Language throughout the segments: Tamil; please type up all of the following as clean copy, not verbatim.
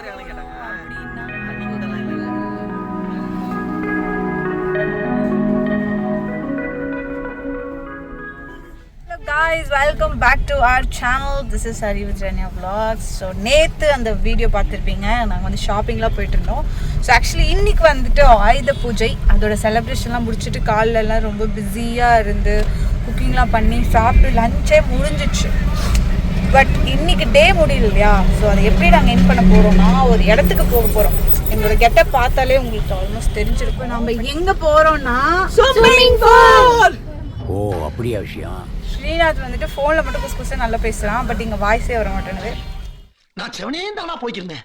Guys, welcome back to our channel. This is Hari with Rania Vlogs. So நேத்து அந்த வீடியோ பார்த்துருப்பீங்க, நாங்கள் வந்து ஷாப்பிங்லாம் போயிட்டு இருந்தோம். ஸோ ஆக்சுவலி இன்னைக்கு வந்துட்டு ஆயுத பூஜை, அதோட செலிப்ரேஷன்லாம் முடிச்சுட்டு காலைலலாம் ரொம்ப பிஸியாக இருந்து குக்கிங்லாம் பண்ணி சாப்பிட்டு லஞ்சே முடிஞ்சிச்சு. பட் இன்னைக்கு டே முடியல இல்லையா? ஸோ அதை எப்படி நாங்கள் என் பண்ண போகிறோம்னா, ஒரு இடத்துக்கு போக போகிறோம். எங்களோட கெட்டப் பார்த்தாலே உங்களுக்கு ஆல்மோஸ்ட் தெரிஞ்சிருக்கும். நம்ம எங்கே போகிறோம்னா ஸ்விம்மிங் பூல். ஓ அப்படியா விஷயம். ஸ்ரீநாத் வந்துட்டு ஃபோனில் மட்டும் குசு நல்லா பேசுகிறான், பட் இங்கே வாய்ஸே வர மாட்டேங்குது. நான் செவனே தானா போய்க்கிருந்தேன்.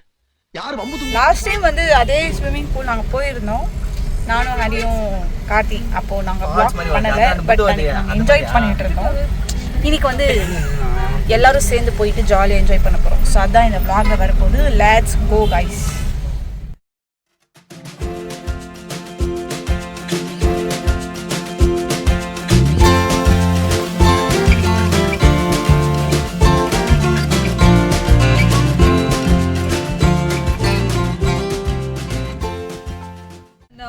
யார் வம்பு? லாஸ்ட் டைம் வந்து அதே ஸ்விம்மிங் பூல் நாங்கள் போயிருந்தோம், நானும் ஹரியும் கார்த்தி. அப்போது நாங்கள் ப்ளாக் பண்ணலை, பட் நாங்கள் என்ஜாய் பண்ணிகிட்டு இருக்கோம். இன்னைக்கு வந்து எல்லாரும் சேர்ந்து போயிட்டு ஜாலியாக என்ஜாய் பண்ண போகிறோம். ஸோ அதான் இந்த வ்ளாகில் வரப்போகுது. Let's go guys.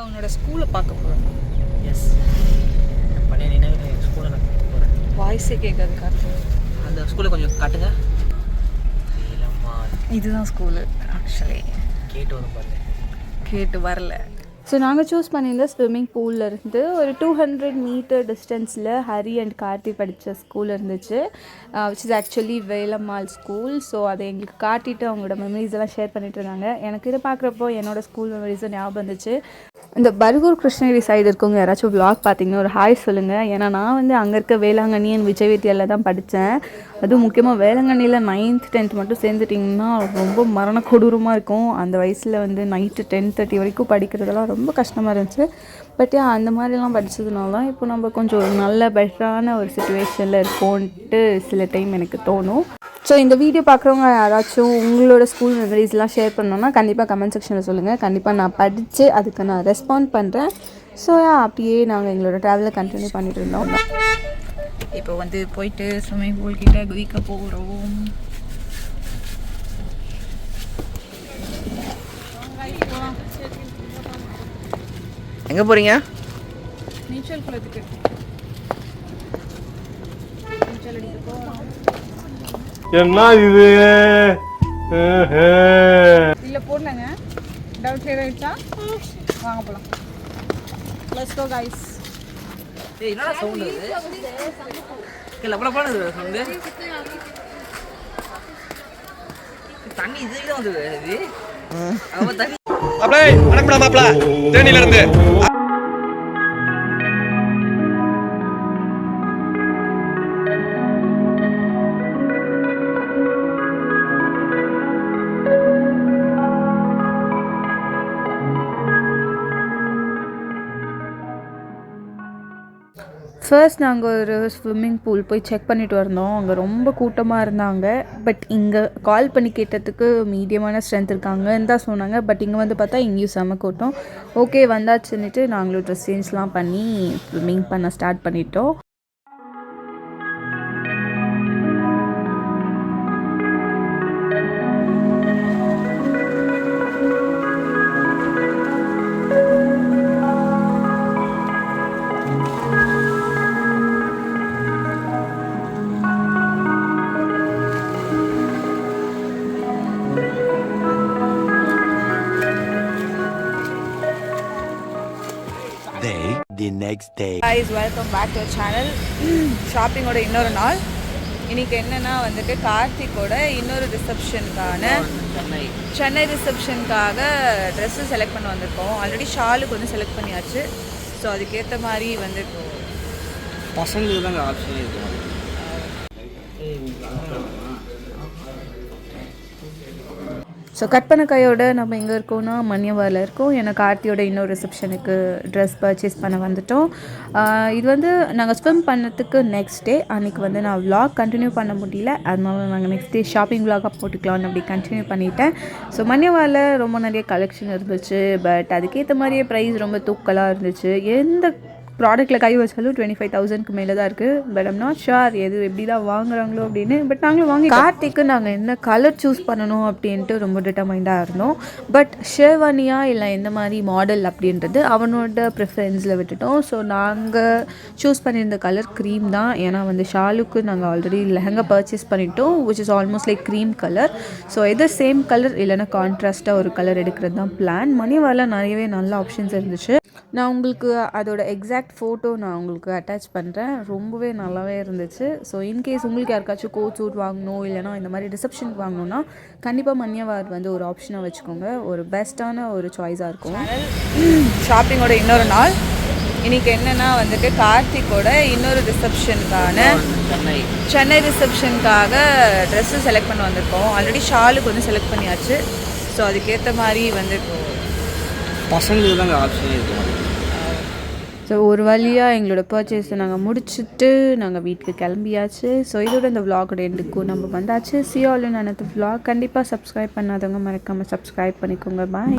உன்னோட ஸ்கூலை பார்க்க போகிறோம். எஸ், பண்ணி ஸ்கூலில் நான் போகிறேன். வாய்ஸே கேட்காது கார்த்தி. அந்த ஸ்கூலை கொஞ்சம் காட்டுங்க. இதுதான் ஸ்கூலு. ஆக்சுவலி கேட்டு வரும் பாருங்க. கேட்டு வரல. ஸோ நாங்கள் சூஸ் பண்ணியிருந்த ஸ்விம்மிங் பூலில் இருந்து ஒரு 200 மீட்டர் டிஸ்டன்ஸில் ஹரி அண்ட் கார்த்தி படித்த ஸ்கூல் இருந்துச்சு, which is actually Velammal school. So அதை எங்களுக்கு காட்டிட்டு அவங்களோட மெமரிஸ் எல்லாம் ஷேர் பண்ணிட்டு இருந்தாங்க. எனக்கு இதை பார்க்குறப்போ என்னோடய ஸ்கூல் மெமரிஸும் ஞாபகம் வந்துச்சு. இந்த பர்கூர் கிருஷ்ணகிரி சைடு இருக்கவங்க யாராச்சும் வ்ளாக் பார்த்தீங்கன்னா ஒரு ஹாய் சொல்லுங்கள். ஏன்னா நான் வந்து அங்கே இருக்க வேளாங்கண்ணி அண்ட் விஜய் வித்யாவில் தான் படித்தேன். அதுவும் முக்கியமாக வேளாங்கண்ணியில் 9th 10th மட்டும் சேர்ந்துட்டிங்கன்னா ரொம்ப மரண கொடூரமாக இருக்கும். அந்த வயசில் வந்து நைட்டு 10:30 வரைக்கும் படிக்கிறதெல்லாம் ரொம்ப கஷ்டமாக இருந்துச்சு. பட் அந்த மாதிரிலாம் படித்ததுனால தான் இப்போ நம்ம கொஞ்சம் ஒரு நல்ல பெட்டரான ஒரு சிச்சுவேஷனில் இருக்கோன்ட்டு சில டைம் எனக்கு தோணும். ஸோ இந்த வீடியோ பார்க்குறவங்க யாராச்சும் உங்களோட ஸ்கூல் மெமரிஸ்லாம் ஷேர் பண்ணோன்னா கண்டிப்பாக கமெண்ட் செக்ஷனில் சொல்லுங்கள். கண்டிப்பாக நான் படித்து அதுக்கு நான் ரெஸ்பாண்ட் பண்ணுறேன். ஸோ அப்படியே நாங்கள் எங்களோட ட்ராவலை கண்டினியூ பண்ணிட்டு இருந்தோம். இப்போ வந்து போயிட்டு ஸ்விம்மிங் பூல் கிட்ட குதிக்க போகிறோம். எங்கே போகிறீங்க? நீச்சல் குளத்துக்கு. நீச்சல் அடிக்க போகிறோம். என்ன இது? இல்லை போடுங்க. டவுட் கிளியர் ஆகிடுச்சா? வாங்க போகலாம். Let's go guys. ஏய், என்னடா சவுண்ட் இது? இல்லை அவ்வளோ இது சவுண்டு. தண்ணி இதுக்கு தான் வந்து இது. அவன் தண்ணி மாப்ள அடங்கடா மாப்ள தேனில இருந்து. ஃபர்ஸ்ட் நாங்கள் ஒரு ஸ்விம்மிங் பூல் போய் செக் பண்ணிட்டு வந்தோம். அங்கே ரொம்ப கூட்டமாக இருந்தாங்க. பட் இங்கே கால் பண்ணி கேட்டதுக்கு மீடியமான ஸ்ட்ரென்த் இருக்காங்கன்னு தான் சொன்னாங்க. பட் இங்கே வந்து பார்த்தா இங்கேயும் செம கூட்டம். ஓகே வந்தாச்சுன்னுட்டு நாங்களும் ட்ரெஸ் சேஞ்ச்லாம் பண்ணி ஸ்விம்மிங் பண்ண ஸ்டார்ட் பண்ணிட்டோம். The next day. Guys, welcome back to our channel. ஷாப்பிங்கோட இன்னொரு நாள். இன்றைக்கி என்னென்னா வந்துட்டு கார்த்திகோட இன்னொரு ரிசப்ஷனுக்கான சென்னை ரிசப்ஷனுக்காக ட்ரெஸ்ஸு செலக்ட் பண்ண வந்திருக்கோம். ஆல்ரெடி ஷாலுக்கு வந்து செலக்ட் பண்ணியாச்சு. ஸோ அதுக்கேற்ற மாதிரி வந்து பசங்களுக்கு தாங்க ஆப்ஷன் இருக்கும். ஸோ கட் பண்ண கையோட நம்ம எங்கே இருக்கோம்னா மணியவாரில் இருக்கோம். எனக்கு ஆர்த்தியோட இன்னொரு ரிசப்ஷனுக்கு ட்ரெஸ் பர்ச்சேஸ் பண்ண வந்துட்டோம். இது வந்து நாங்கள் ஸ்விம் பண்ணதுக்கு நெக்ஸ்ட் டே. அன்றைக்கி வந்து நான் விலாக் கண்டினியூ பண்ண முடியல, அதனால நாங்கள் நெக்ஸ்ட் டே ஷாப்பிங் விலாகாக போட்டுக்கலான்னு அப்படி கண்டினியூ பண்ணிட்டேன். ஸோ மணியவாரில் ரொம்ப நிறைய கலெக்ஷன் இருந்துச்சு. பட் அதுக்கேற்ற மாதிரியே ப்ரைஸ் ரொம்ப தூக்கலாக இருந்துச்சு. எந்த ப்ராடக்ட்டில் கை வச்சாலும் 25,000க்கு மேலே தான் இருக்குது. பட் ஐம் நாட் ஷுர் எது எப்படி தான் வாங்குறாங்களோ அப்படின்னு. பட் நாங்களும் வாங்கி கார்த்திக்கு நாங்கள் என்ன கலர் சூஸ் பண்ணணும் அப்படின்ட்டு ரொம்ப டிட்டர்மைண்டாக இருந்தோம். பட் ஷேர்வானியா இல்லை எந்த மாதிரி மாடல் அப்படின்றது அவனோட ப்ரிஃபரன்ஸில் விட்டுட்டோம். ஸோ நாங்கள் சூஸ் பண்ணியிருந்த கலர் க்ரீம் தான். ஏன்னா வந்து ஷாலுக்கு நாங்கள் ஆல்ரெடி லெஹங்கா பர்ச்சேஸ் பண்ணிட்டோம், which is almost like cream colour. So எது சேம் கலர் இல்லைனா கான்ட்ராஸ்ட்டாக ஒரு கலர் எடுக்கிறது தான் பிளான். மணிவாரில் நிறையவே நல்ல ஆப்ஷன்ஸ் இருந்துச்சு. நான் உங்களுக்கு அதோட எக்ஸாக்ட் ஃபோட்டோ நான் உங்களுக்கு அட்டாச் பண்ணுறேன். ரொம்பவே நல்லாவே இருந்துச்சு. ஸோ இன்கேஸ் உங்களுக்கு யாருக்காச்சும் கோட் சூட் வாங்கணும் இல்லைனா இந்த மாதிரி ரிசப்ஷனுக்கு வாங்கணுன்னா கண்டிப்பாக மணிவார் வந்து ஒரு ஆப்ஷனாக வச்சுக்கோங்க. ஒரு பெஸ்ட்டான ஒரு சாய்ஸாக இருக்கும். ஷாப்பிங்கோட இன்னொரு நாள் இன்றைக்கி என்னென்னா வந்துட்டு கார்த்திக்கோட இன்னொரு ரிசப்ஷனுக்கான சென்னை ரிசப்ஷனுக்காக ட்ரெஸ்ஸு செலக்ட் பண்ண வந்திருக்கோம். ஆல்ரெடி ஷாலுக்கு வந்து செலக்ட் பண்ணியாச்சு. ஸோ அதுக்கேற்ற மாதிரி வந்து பசங்களுக்கு தாங்க ஆப்ஷனே இருக்கும். ஸோ ஒரு வழியாக எங்களோட பர்ச்சேஸை நாங்கள் முடிச்சுட்டு நாங்கள் வீட்டுக்கு கிளம்பியாச்சு. ஸோ இதோட இந்த விலாகோட எண்டுக்கும் நம்ம வந்தாச்சு. see you all in another vlog. கண்டிப்பாக சப்ஸ்கிரைப் பண்ணாதவங்க மறக்காமல் சப்ஸ்கிரைப் பண்ணிக்கோங்க. பாய்.